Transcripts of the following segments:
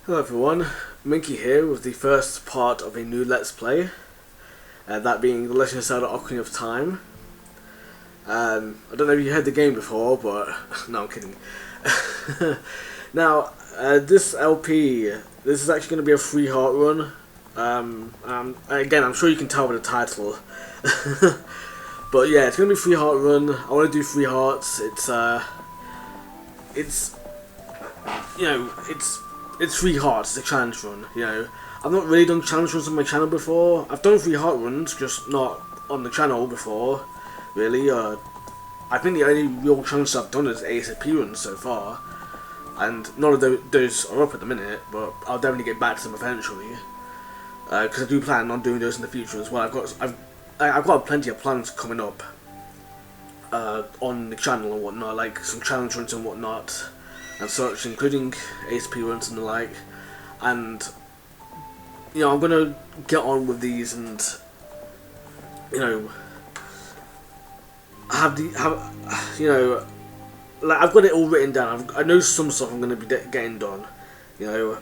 Hello everyone, Minky here with the first part of a new Let's Play, that being The Legend of Zelda Ocarina of Time. I don't know if you heard the game before, but no, I'm kidding. Now, this LP, this is actually going to be a free heart run. Again, I'm sure you can tell by the title. But yeah, it's going to be free heart run. I want to do free hearts. It's free hearts, it's a challenge run, you know. I've not really done challenge runs on my channel before. I've done free heart runs, just not on the channel before, really. I think the only real challenge I've done is a.k.a. runs so far. And none of those are up at the minute, but I'll definitely get back to them eventually. Because I do plan on doing those in the future as well. I've got plenty of plans coming up on the channel and whatnot, like some challenge runs and whatnot and such, including a.k.a. runs and the like. And you know, I'm gonna get on with these and, you know, like I've got it all written down. I know some stuff I'm gonna be getting done, you know.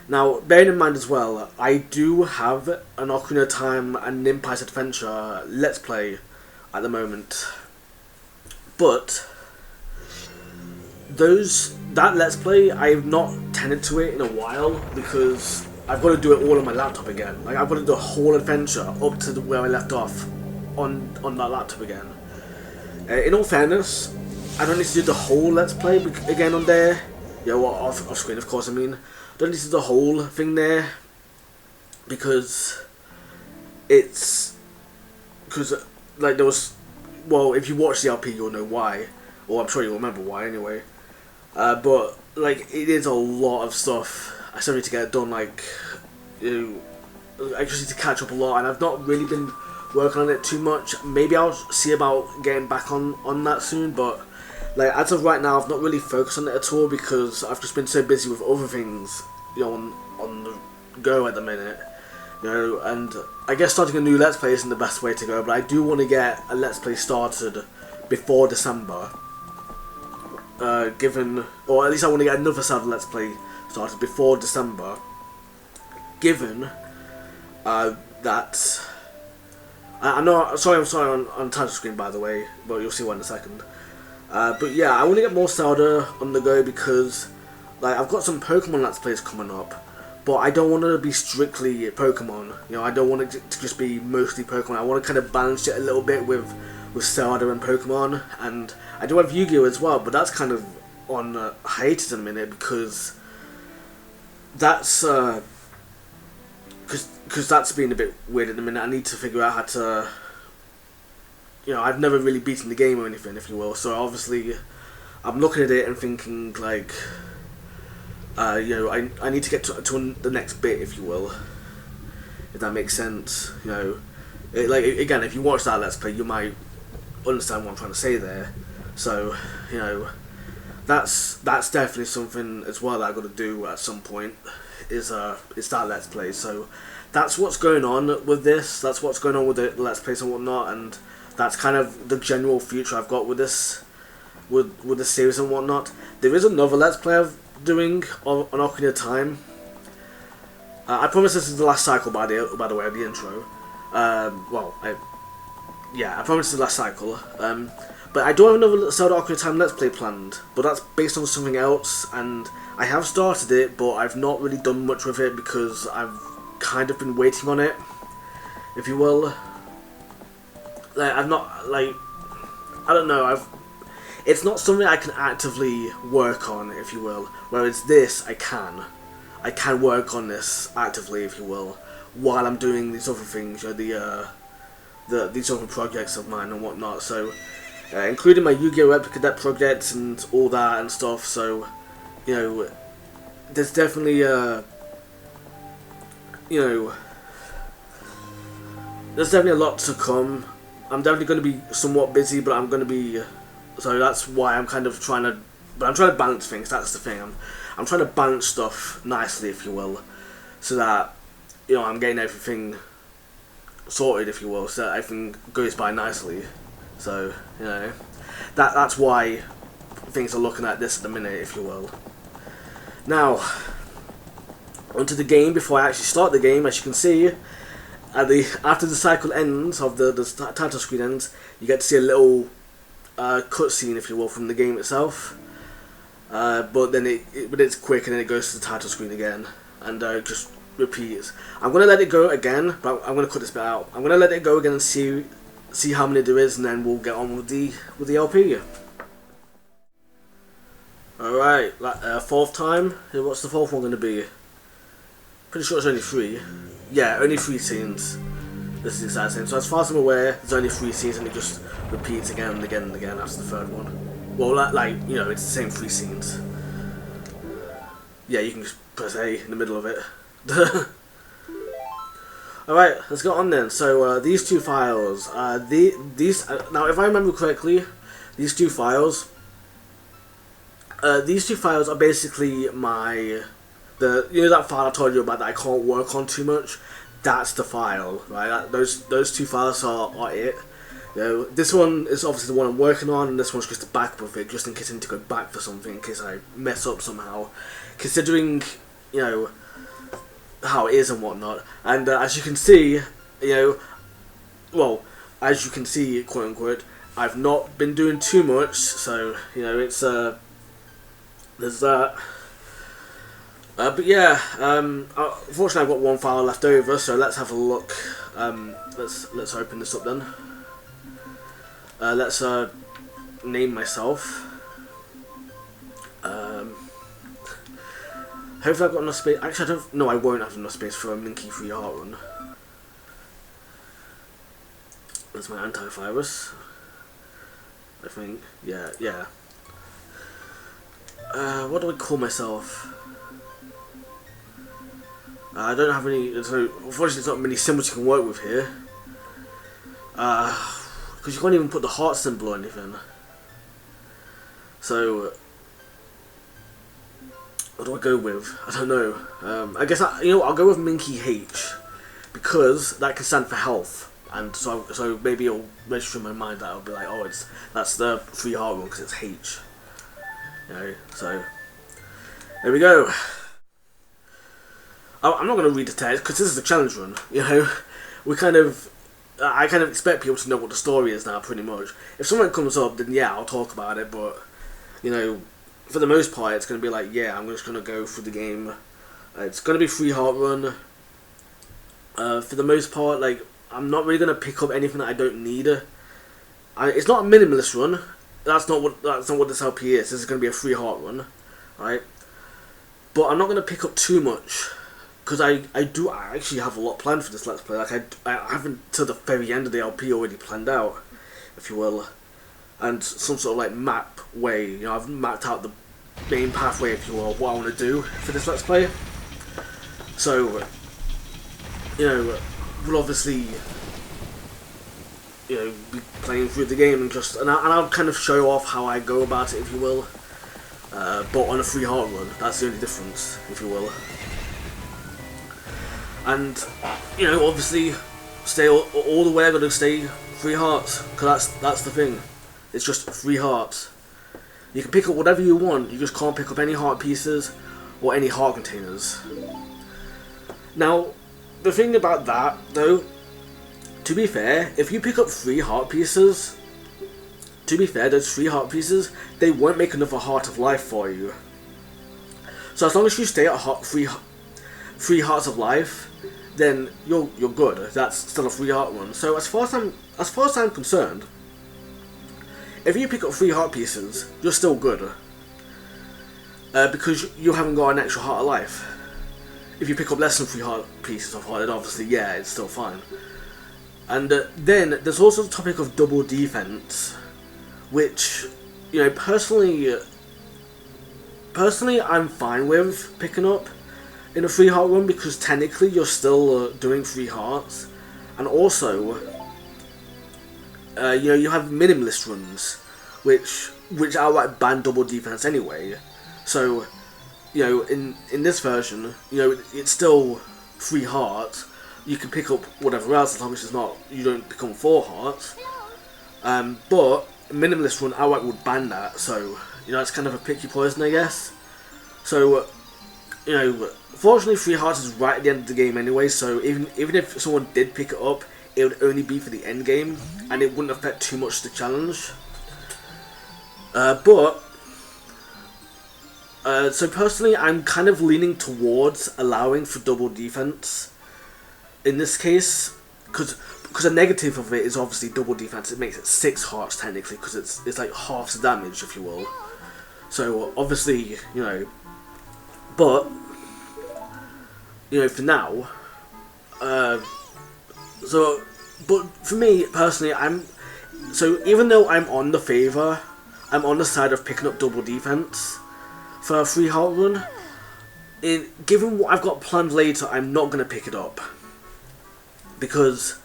Now, bearing in mind as well, I do have an Ocarina of Time and Nimpi's Adventure Let's Play at the moment, but that Let's Play, I have not tended to it in a while because I've got to do it all on my laptop again. Like, I've got to do the whole adventure up to where I left off on that laptop again. In all fairness, I don't need to do the whole Let's Play again on there. Yeah, well, off screen, of course, I mean. I don't need to do the whole thing there because like there was, well, if you watch the LP you'll know why, or I'm sure you'll remember why anyway. But like, it is a lot of stuff. I still need to get it done. Like, you know, I just need to catch up a lot, and I've not really been working on it too much. Maybe I'll see about getting back on that soon, but like as of right now, I've not really focused on it at all because I've just been so busy with other things, you know, on the go at the minute. You know, and I guess starting a new Let's Play isn't the best way to go, but I do want to get a Let's Play started before December. Or at least I want to get another Zelda Let's Play started before December, given that I'm sorry on title screen, by the way, but you'll see one in a second. But yeah, I want to get more Zelda on the go because, like, I've got some Pokemon Let's Plays coming up, but I don't want to be strictly Pokemon. You know, I don't want it to just be mostly Pokemon. I want to kind of balance it a little bit with Zelda and Pokemon, and I do have Yu-Gi-Oh as well, but that's kind of on hiatus in a minute because that's because that's been a bit weird at the minute. I need to figure out how to, you know, I've never really beaten the game or anything, if you will, so obviously I'm looking at it and thinking like, you know, I need to get to the next bit, if you will, if that makes sense. You know, like, again, if you watch that Let's Play, you might understand what I'm trying to say there. So, you know, that's definitely something as well that I've got to do at some point, is that Let's Play. So that's what's going on with this, that's what's going on with the Let's Plays and whatnot, and that's kind of the general future I've got with this, with the series and whatnot. There is another Let's Play I'm doing on Ocarina of Time. I promise this is the last cycle, by the way, of the intro. I promise it's the last cycle. But I do have another Zelda Ocarina of Time Let's Play planned, but that's based on something else, and I have started it, but I've not really done much with it because I've kind of been waiting on it, if you will. Like, I've not, like, I don't know, it's not something I can actively work on, if you will, whereas this, I can work on this actively, if you will, while I'm doing these other things, you know, these other projects of mine and whatnot. So, including my Yu-Gi-Oh! Replica Deck projects and all that and stuff. So, you know, there's definitely you know, there's definitely a lot to come. I'm definitely going to be somewhat busy, but I'm going to be, so that's why I'm kind of trying to, but I'm trying to balance things. That's the thing. I'm trying to balance stuff nicely, if you will, so that, you know, I'm getting everything sorted, if you will, so that everything goes by nicely. So, you know, that's why things are looking at this at the minute, if you will. Now, onto the game. Before I actually start the game, as you can see, after the cycle ends, of the title screen ends, you get to see a little cutscene, if you will, from the game itself. But then it's quick, and then it goes to the title screen again, and just repeats. I'm gonna let it go again, but I'm gonna cut this bit out. I'm gonna let it go again and see how many there is, and then we'll get on with the LP. Alright, fourth time. What's the fourth one gonna be? Pretty sure it's only 3. Yeah, only 3 scenes. This is the exact same. So as far as I'm aware, there's only 3 scenes, and it just repeats again and again and again after the third one. Well, like, you know, it's the same 3 scenes. Yeah, you can just press A in the middle of it. Alright, let's go on then. So, these 2 files, now if I remember correctly, these two files are basically that file I told you about that I can't work on too much. That's the file, right? Those 2 files are it. You know, this one is obviously the one I'm working on, and this one's just a backup of it, just in case I need to go back for something, in case I mess up somehow. Considering, you know, how it is and whatnot. And as you can see, quote unquote, I've not been doing too much, so, you know, it's, there's that. But yeah, unfortunately I've got 1 file left over, so let's have a look. Let's open this up then. Let's name myself. Hopefully I've got enough space. Actually, I won't have enough space for a minky free heart run. That's my antivirus, I think. Yeah. What do I call myself? I don't have any, so unfortunately there's not many symbols you can work with here. Because you can't even put the heart symbol or anything. So, what do I go with? I don't know. I guess, I'll go with Minky H. Because that can stand for health. And so maybe it'll register in my mind that I'll be like, oh, that's the free heart one because it's H. You know, so, there we go. I'm not going to read the text because this is a challenge run. You know, I kind of expect people to know what the story is now, pretty much. If something comes up, then yeah, I'll talk about it. But you know, for the most part, it's going to be like, yeah, I'm just going to go through the game. It's going to be free heart run. For the most part, like, I'm not really going to pick up anything that I don't need. It's not a minimalist run. That's not what this LP is. This is going to be a free heart run, right? But I'm not going to pick up too much. Because I actually have a lot planned for this Let's Play. Like, I haven't till the very end of the LP already planned out, if you will. And some sort of, like, map way. You know, I've mapped out the main pathway, if you will, what I want to do for this Let's Play. So, you know, we'll obviously, you know, be playing through the game and I'll kind of show off how I go about it, if you will. But on a free heart run, that's the only difference, if you will. And, you know, obviously, stay all the way. I got to stay free hearts, because that's the thing. It's just free hearts. You can pick up whatever you want. You just can't pick up any heart pieces or any heart containers. Now, the thing about that, though, to be fair, if you pick up 3 heart pieces, to be fair, those 3 heart pieces, they won't make another heart of life for you. So as long as you stay at 3 hearts of life, then you're good. That's still a free heart run. So as far as I'm concerned, if you pick up 3 heart pieces, you're still good. Because you haven't got an extra heart of life. If you pick up less than 3 heart pieces of heart, then obviously, yeah, it's still fine. And then there's also the topic of double defense, which, you know, personally I'm fine with picking up in a free heart run, because technically you're still doing 3 hearts, and also, you know, you have minimalist runs, which outright ban double defense anyway. So, you know, in this version, you know, it's still 3 hearts. You can pick up whatever else as long as you don't become 4 hearts. But minimalist run outright would ban that. So, you know, it's kind of a picky poison, I guess. So, you know, fortunately 3 hearts is right at the end of the game anyway, so even if someone did pick it up, it would only be for the end game, and it wouldn't affect too much the challenge. So personally, I'm kind of leaning towards allowing for double defense in this case, because a negative of it is obviously double defense. It makes it 6 hearts technically, because it's like half the damage, if you will. So obviously, you know, but you know, for now, but for me personally, even though I'm on the side of picking up double defense for a 3 heart run. Given what I've got planned later, I'm not going to pick it up, because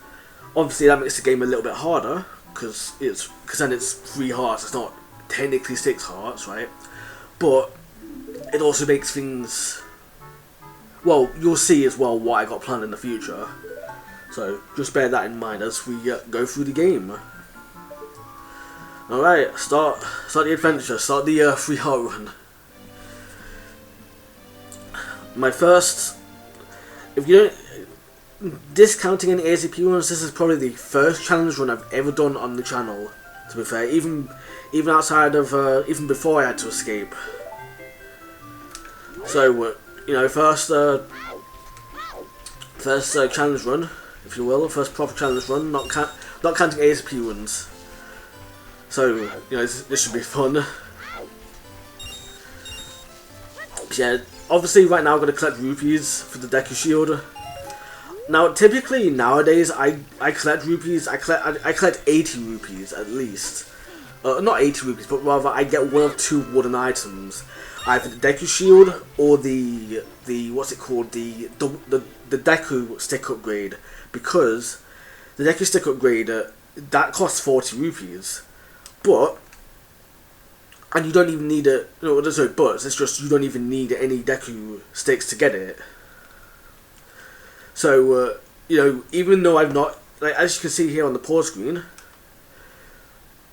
obviously that makes the game a little bit harder, because then it's 3 hearts. It's not technically 6 hearts, right? But it also makes things, well, you'll see as well what I got planned in the future. So just bear that in mind as we go through the game. Alright, start the adventure, start the 3 heart run. My first, if you don't, discounting any ACP runs, this is probably the first challenge run I've ever done on the channel, to be fair, even outside of, even before I had to escape. So, you know, first challenge run, if you will, first proper challenge run, not counting ASP runs. So, you know, this should be fun. Yeah, obviously right now I'm going to collect rupees for the Deku Shield. Now, typically nowadays I collect rupees, I collect 80 rupees at least. Not 80 rupees, but rather I get 1 of 2 wooden items. Either the Deku Shield or the what's it called, the Deku stick upgrade, because the Deku stick upgrade that costs 40 rupees, and you don't even need it. No, there's no buts. It's just you don't even need any Deku sticks to get it. So you know, even though I've not, like, as you can see here on the pause screen,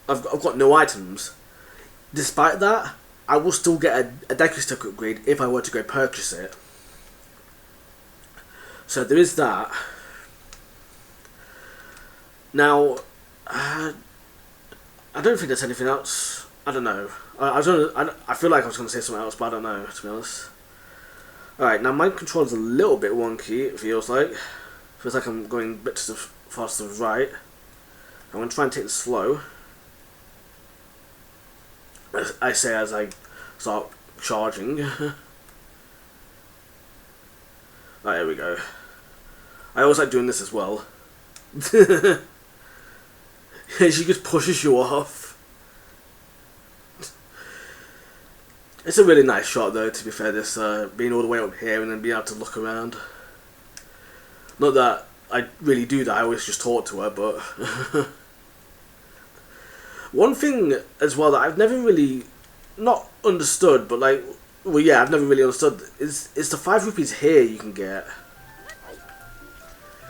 I've got no items. Despite that, I will still get a Deku stick upgrade if I were to go purchase it. So there is that. Now, I don't think there's anything else. I don't know. I feel like I was going to say something else, but I don't know, to be honest. Alright, now my controller's a little bit wonky, it feels like. Feels like I'm going a bit to the far to the right. I'm going to try and take it slow. I say as I start charging. Right, there we go. I always like doing this as well. She just pushes you off. It's a really nice shot though, to be fair, this being all the way up here and then being able to look around. Not that I really do that, I always just talk to her, but one thing as well that I've never really, not understood, but like, well yeah, I've never really understood, is the 5 rupees here you can get.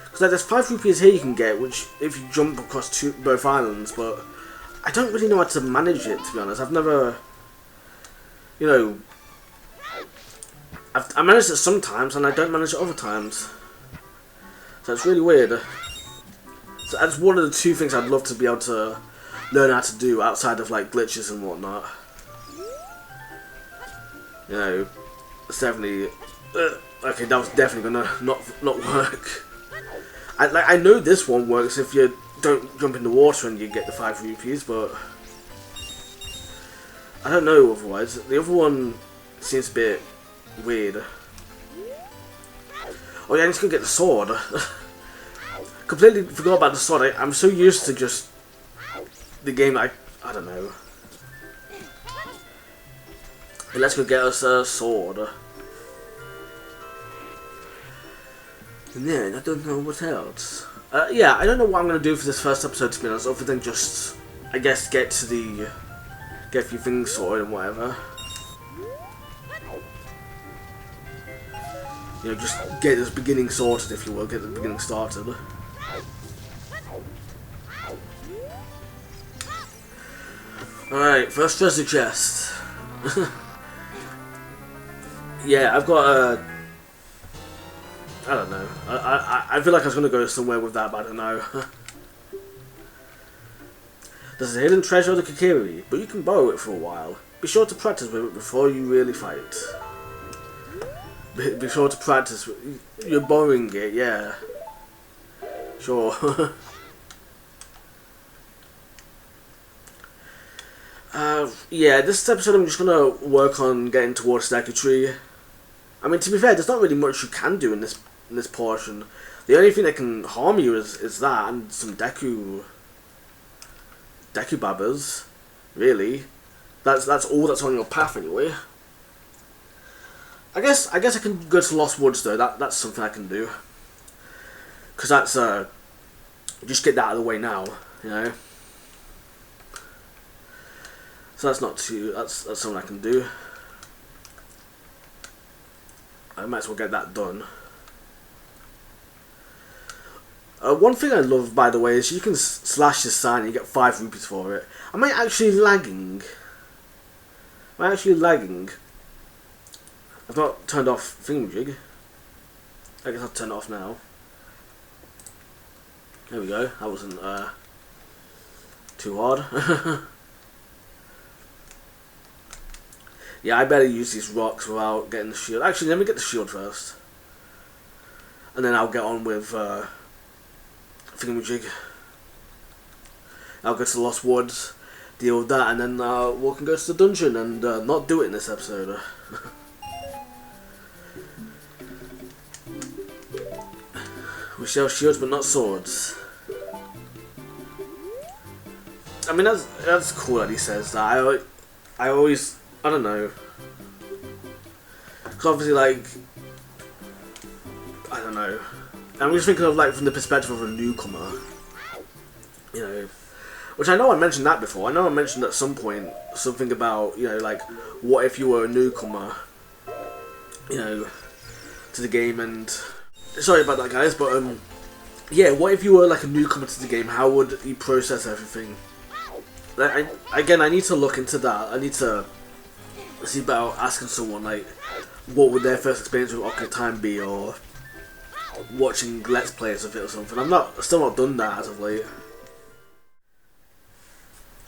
Because like, there's 5 rupees here you can get, which if you jump across both islands, but I don't really know how to manage it, to be honest. I've never, you know, I manage it sometimes and I don't manage it other times. So it's really weird. So that's one of the 2 things I'd love to be able to learn how to do outside of like glitches and whatnot. You know, it's definitely okay. That was definitely gonna not work. I know this one works if you don't jump in the water and you get the 5 rupees, but I don't know otherwise. The other one seems a bit weird. Oh yeah, I need to go get the sword. Completely forgot about the sword. I'm so used to just the game. I don't know. But let's go get us a sword. And then I don't know what else. Yeah, I don't know what I'm gonna do for this first episode, to be honest, other than just, I guess, get a few things sorted and whatever. You know, just get this beginning sorted, if you will, get the beginning started. Alright, first treasure chest. yeah, I've got a. I don't know. I feel like I was gonna go somewhere with that, but I don't know. There's a hidden treasure of the Kokiri, but you can borrow it for a while. Be sure to practice with it before you really fight. Be sure to practice. You're borrowing it, yeah. Sure. Yeah, this episode I'm just gonna work on getting towards Deku Tree. I mean, to be fair, there's not really much you can do in this portion. The only thing that can harm you is that and some Deku Babbers. Really, that's all that's on your path anyway. I guess I can go to Lost Woods though. That's something I can do. Cause that's just get that out of the way now, you know. So that's not too. That's something I can do. I might as well get that done. One thing I love, by the way, is you can slash this sign and you get 5 rupees for it. Am I actually lagging? Am I actually lagging? I've not turned off thingamajig. I guess I'll turn it off now. There we go. That wasn't too hard. Yeah, I better use these rocks without getting the shield. Actually, let me get the shield first. And then I'll get on with thingamajig. I'll go to the Lost Woods, deal with that, and then we can go to the dungeon and not do it in this episode. We shall shields but not swords. I mean, that's cool that he says that. I always, I don't know. Because obviously, like, I don't know. I'm just thinking of, like, from the perspective of a newcomer. You know. Which I know I mentioned that before. I know I mentioned at some point something about, you know, like, what if you were a newcomer, you know, to the game and... Sorry about that, guys, but, yeah, what if you were, like, a newcomer to the game? How would you process everything? Like, again, I need to look into that. I need to see about asking someone, like, what would their first experience with Ocarina of Time be, or watching Let's Plays of it or something. Still not done that as of late.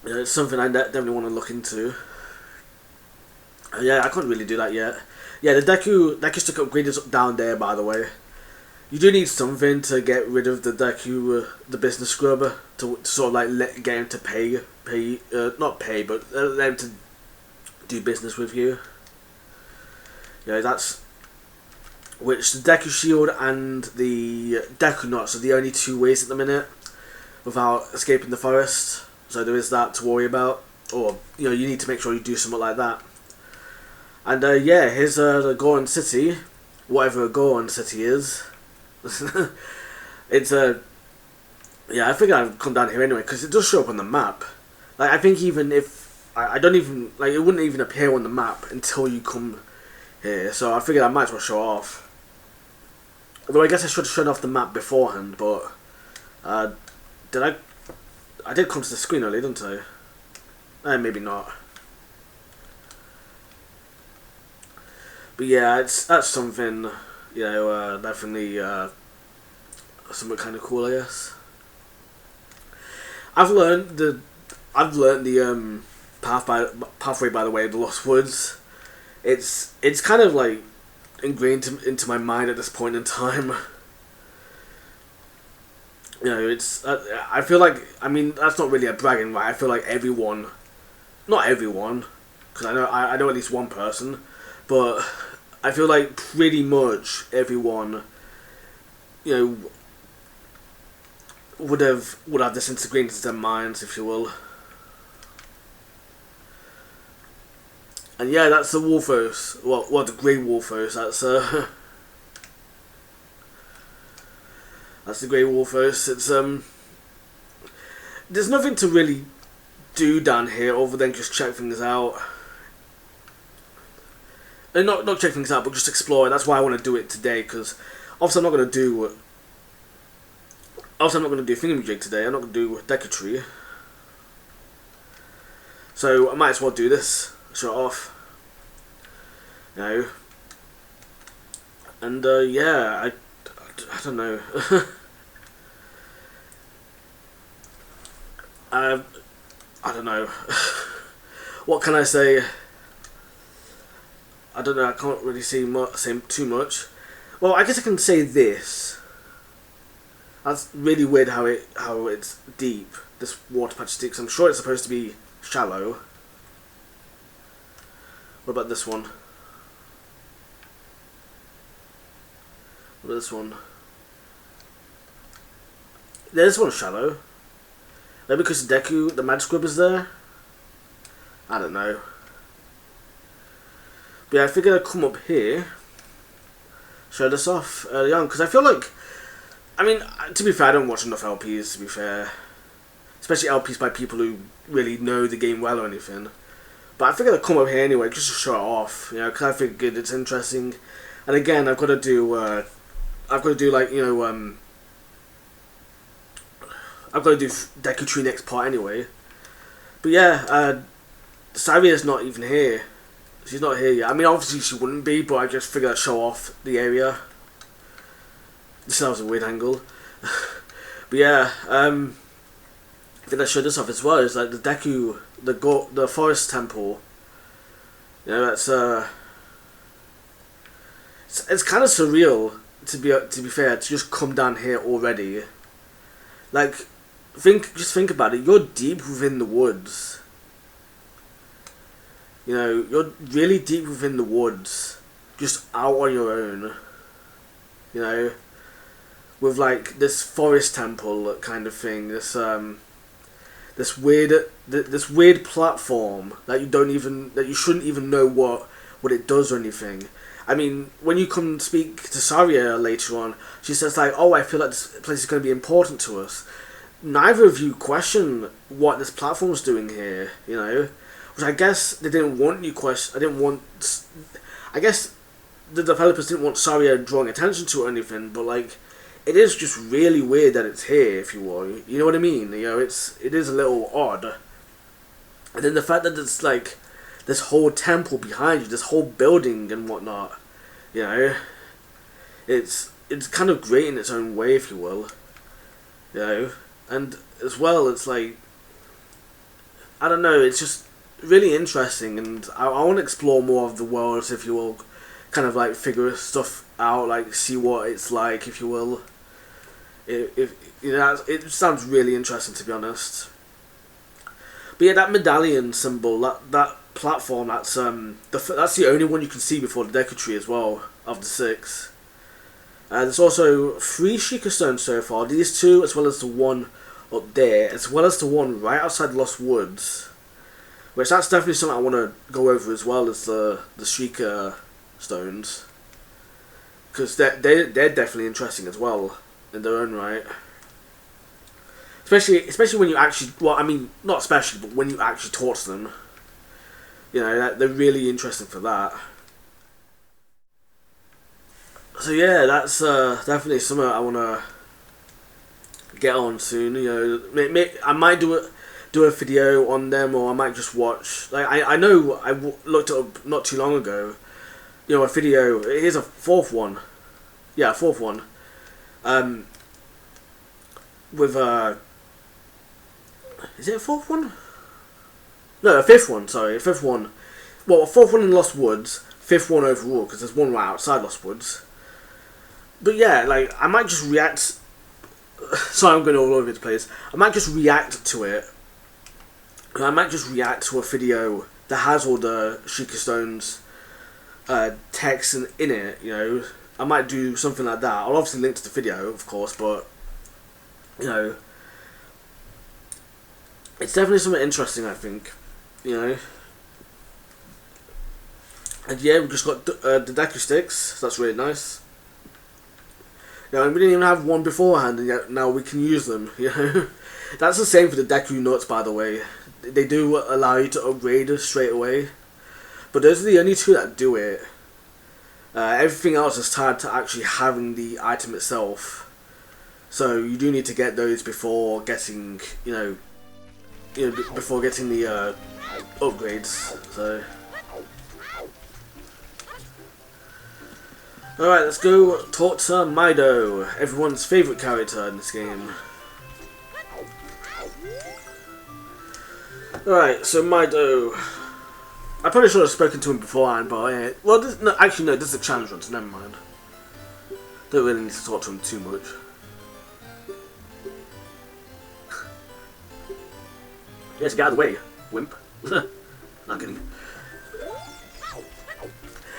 You know, it's something I definitely want to look into. Yeah, I couldn't really do that yet. Yeah, the Deku stick upgrade is down there, by the way. You do need something to get rid of the Deku, the business scrubber, to sort of like get him to not pay, but let him to do business with you. Yeah, that's which the Deku Shield and the Deku Nuts are the only 2 ways at the minute without escaping the forest. So there is that to worry about, or you know, you need to make sure you do something like that. And yeah, here's the Goron City, whatever a Goron City is. It's yeah, I figured I'd come down here anyway because it does show up on the map. Like, I think even if I don't even like, it wouldn't even appear on the map until you come here. So I figured I might as well show off. Although I guess I should have shown off the map beforehand, but did I? I did come to the screen earlier, didn't I? Maybe not. But yeah, that's something, you know, definitely something kind of cool, I guess. I've learned the pathway by the way of the Lost Woods. It's kind of like ingrained into my mind at this point in time. You know, it's I feel like, I mean, that's not really a bragging right. I feel like everyone, not everyone, because I know at least one person, but I feel like pretty much everyone, you know, would have this integrated into their minds, if you will. And yeah, that's the Wolfos. Well, the Grey Wolfos. That's the Grey Wolfos. It's there's nothing to really do down here other than just check things out. And not check things out, but just explore. That's why I want to do it today, because obviously I'm not going to do Thingamajig today. I'm not going to do Deku Tree. So I might as well do this. Show it off. You know, And yeah, I don't know. I don't know. What can I say? I don't know. I can't really say too much. Well, I guess I can say this. That's really weird how it's deep. This water patch sticks. I'm sure it's supposed to be shallow. What about this one? What about this one? This one's shallow. Maybe because Deku, the Mad Squib, is there? I don't know. But yeah, I figured I'd come up here, show this off early on, because I feel like, I mean, to be fair, I don't watch enough LPs, to be fair. Especially LPs by people who really know the game well or anything. But I figured I'd come up here anyway, just to show it off, you know, because I figured it's interesting. And again, I've got to do like, you know, I've got to do Deku Tree next part anyway. But yeah, Saria's not even here. She's not here yet. I mean, obviously she wouldn't be, but I just figured I'd show off the area. This was a weird angle. But yeah, I think I showed this off as well. It's like the Deku, the forest temple. You know, that's it's kind of surreal to be fair to just come down here already. Like, just think about it. You're deep within the woods. You know, you're really deep within the woods, just out on your own. You know, with like this forest temple kind of thing. This weird platform that you shouldn't even know what it does or anything. I mean, when you come speak to Saria later on, she says like, "Oh, I feel like this place is going to be important to us." Neither of you question what this platform's doing here, you know, which I guess they didn't want you question. I guess the developers didn't want Saria drawing attention to it or anything, but like, it is just really weird that it's here, if you will. You know what I mean? You know, it is a little odd. And then the fact that it's like this whole temple behind you, this whole building and whatnot, you know, it's kind of great in its own way, if you will. You know, and as well, it's like, I don't know, it's just really interesting, and I want to explore more of the world, if you will, kind of like figure stuff out, like see what it's like, if you will. If you know, it sounds really interesting, to be honest. But yeah, that medallion symbol, that platform, that's the only one you can see before the Deku Tree as well, of the 6. There's also 3 Sheikah Stones so far. These 2, as well as the one up there, as well as the one right outside Lost Woods. Which that's definitely something I want to go over as well, as the Sheikah Stones. Because they're definitely interesting as well, in their own right. Especially when you actually, well, I mean, not especially, but when you actually talk to them. You know, they're really interesting for that. So yeah, that's definitely something I want to get on soon. You know, I might do a video on them, or I might just watch. Like I know I looked it up not too long ago. You know, a video. Here's a 4th one. Yeah, a 4th one. With is it a 4th one? No, a 5th one. Sorry, a 5th one. Well, a 4th one in Lost Woods. 5th one overall, because there's one right outside Lost Woods. But yeah, like, I might just react. Sorry, I'm going all over the place. I might just react to it. I might just react to a video that has all the Sheikah Stones text in it, you know. I might do something like that. I'll obviously link to the video, of course, but, you know, it's definitely something interesting, I think, you know. And yeah, we just got the Deku sticks, so that's really nice. You know, we didn't even have one beforehand, and yet now we can use them, you know. That's the same for the Deku nuts, by the way. They do allow you to upgrade straight away. But those are the only 2 that do it. Everything else is tied to actually having the item itself. So you do need to get those before getting, before getting the upgrades. So Alright, let's go talk to Mido, everyone's favourite character in this game. Alright, so Mido. I probably should have spoken to him beforehand, but yeah. Well, this, no, actually no, this is a challenge run, so never mind. Don't really need to talk to him too much. Yes, get out of the way, wimp. Not kidding.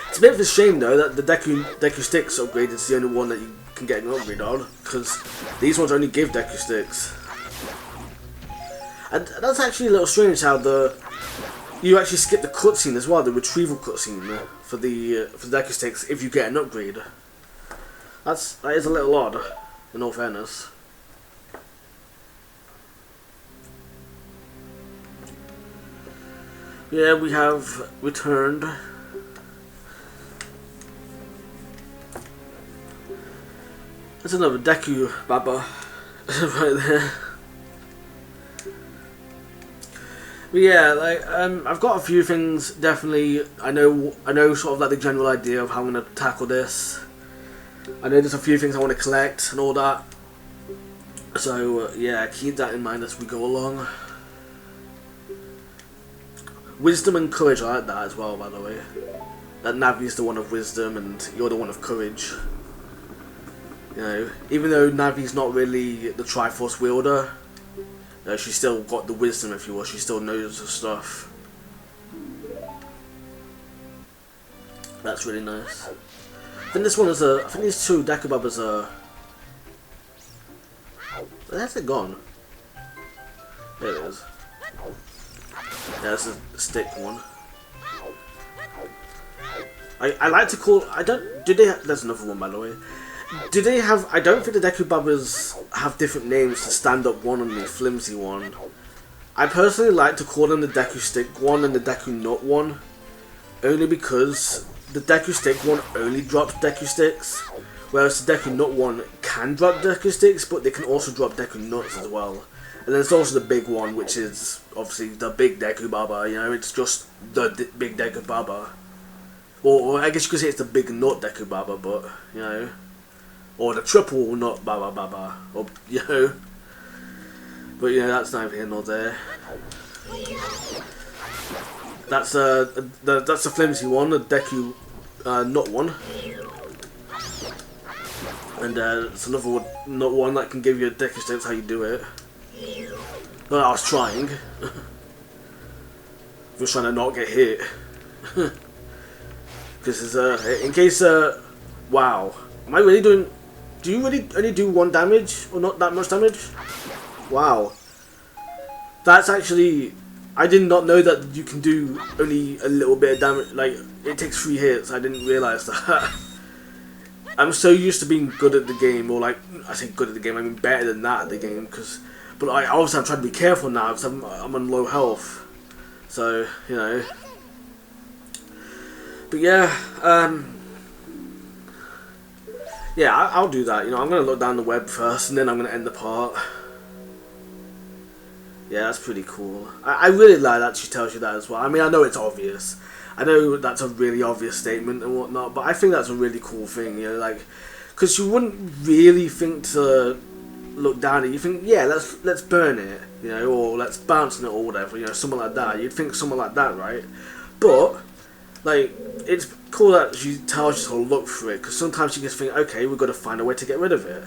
It's a bit of a shame though that the Deku Sticks upgrade is the only one that you can get an upgrade on, because these ones only give Deku Sticks. And that's actually a little strange how you actually skip the cutscene as well, the retrieval cutscene for the Deku Sticks if you get an upgrade. That is a little odd, in all fairness. Yeah, we have returned. There's another Deku Baba right there. But yeah, like I've got a few things. Definitely, I know sort of like the general idea of how I'm gonna tackle this. I know there's a few things I want to collect and all that. So yeah, keep that in mind as we go along. Wisdom and courage, I like that as well, by the way. That Navi's the one of wisdom and you're the one of courage. You know, even though Navi's not really the Triforce wielder, she's still got the wisdom, if you will. She still knows her stuff. That's really nice. I think this one is I think these two Dekubabas are... Where's it gone? There it is. Yeah, this is a stick one. I like to call... There's another one, by the way. Do they have... I don't think the Dekubabas have different names to stand up one and the flimsy one. I personally like to call them the Deku Stick one and the Deku Nut one. Only because the Deku Stick one only drops Deku Sticks. Whereas the Deku Nut one can drop Deku Sticks, but they can also drop Deku Nuts as well. And then there's also the big one, which is obviously the big Deku Baba, you know, it's just the big Deku Baba. Or I guess you could say it's the big Nut Deku Baba, but, you know. Or the triple Nut Baba Baba, or, you know. But, you know, that's neither here nor there. That's the flimsy one, the Deku Nut one. And it's another Nut one that can give you a Deku Sticks, how you do it. Well, I was trying. I was trying to not get hit. Because in case, wow. Am I really doing... Do you really only do 1 damage? Or not that much damage? Wow. That's actually... I did not know that you can do only a little bit of damage. Like, it takes 3 hits. I didn't realise that. I'm so used to being good at the game. Or like, I say good at the game, I mean better than that at the game. But obviously I'm trying to be careful now because I'm on low health. So, you know. But yeah, yeah, I'll do that. You know, I'm going to look down the web first and then I'm going to end the part. Yeah, that's pretty cool. I really like that she tells you that as well. I mean, I know it's obvious. I know that's a really obvious statement and whatnot, but I think that's a really cool thing, you know, like, because you wouldn't really think to look down at it. You think, yeah, let's burn it, you know, or let's bounce on it or whatever, you know, something like that. You'd think something like that, right? But, like, it's cool that she tells you to look for it, because sometimes you just think, okay, we've got to find a way to get rid of it,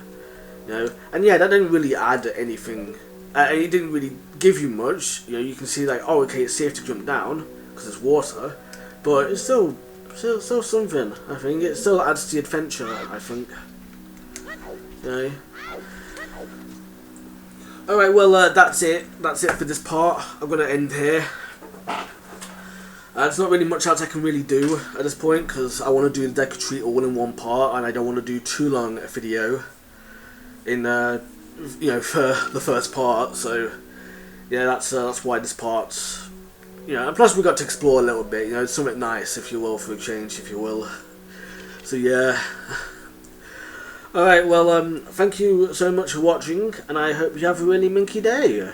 you know. And yeah, that didn't really add anything. It didn't really give you much. You know, you can see like, oh, okay, it's safe to jump down because it's water, but it's still something. I think it still adds to the adventure. I think. You know. All right, well, that's it. That's it for this part. I'm gonna end here. There's not really much else I can really do at this point because I want to do the Deku Tree all in one part, and I don't want to do too long a video in you know, for the first part. So yeah, that's why this part's, you know, and plus we got to explore a little bit, you know, something nice, if you will, for a change, if you will. So yeah. Alright, well, thank you so much for watching, and I hope you have a really minky day.